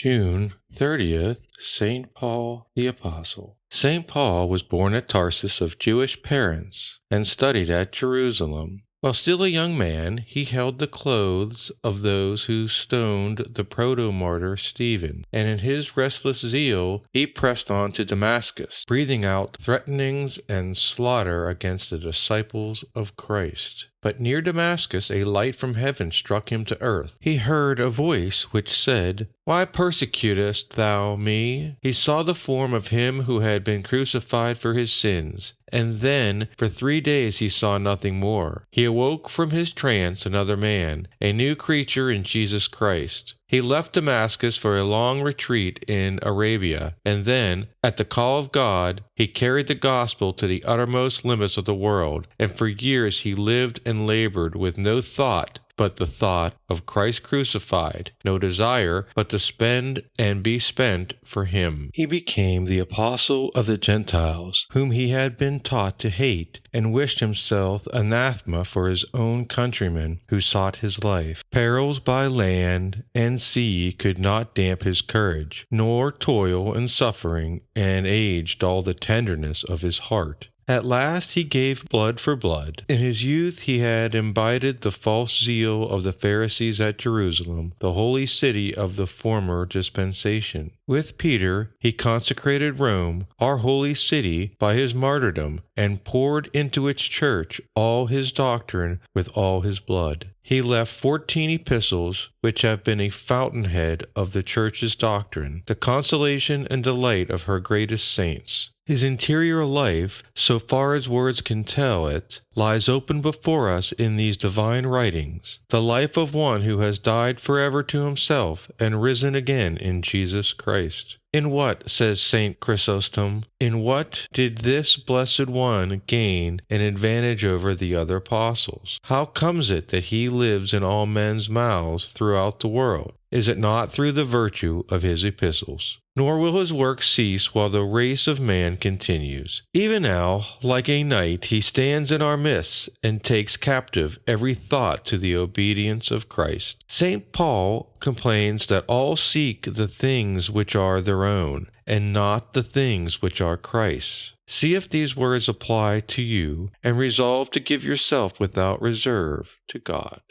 June 30th, Saint Paul the Apostle. Saint Paul was born at Tarsus of Jewish parents and studied at Jerusalem. While still a young man, he held the clothes of those who stoned the proto-martyr Stephen, and in his restless zeal he pressed on to Damascus, breathing out threatenings and slaughter against the disciples of Christ. But near Damascus a light from heaven struck him to earth. He heard a voice which said, "Why persecutest thou me?" He saw the form of him who had been crucified for his sins, and then for 3 days he saw nothing more. He awoke from his trance another man, a new creature in Jesus Christ. He left Damascus for a long retreat in Arabia, and then, at the call of God, he carried the gospel to the uttermost limits of the world, and for years he lived and labored with no thought but the thought of Christ crucified, no desire but to spend and be spent for him. He became the apostle of the Gentiles, whom he had been taught to hate, and wished himself anathema for his own countrymen who sought his life. Perils by land and sea could not damp his courage, nor toil and suffering and age dull the tenderness of his heart. At last he gave blood for blood. In his youth he had imbibed the false zeal of the Pharisees at Jerusalem, the holy city of the former dispensation. With Peter he consecrated Rome, our holy city, by his martyrdom, and poured into its church all his doctrine with all his blood. He left 14 epistles, which have been a fountainhead of the Church's doctrine, the consolation and delight of her greatest saints. His interior life, so far as words can tell it, lies open before us in these divine writings, the life of one who has died forever to himself and risen again in Jesus Christ. In what, says St. Chrysostom, in what did this blessed one gain an advantage over the other apostles? How comes it that he lives in all men's mouths throughout the world? Is it not through the virtue of his epistles? Nor will his work cease while the race of man continues. Even now, like a knight, he stands in our midst and takes captive every thought to the obedience of Christ. St. Paul complains that all seek the things which are their own, and not the things which are Christ's. See if these words apply to you, and resolve to give yourself without reserve to God.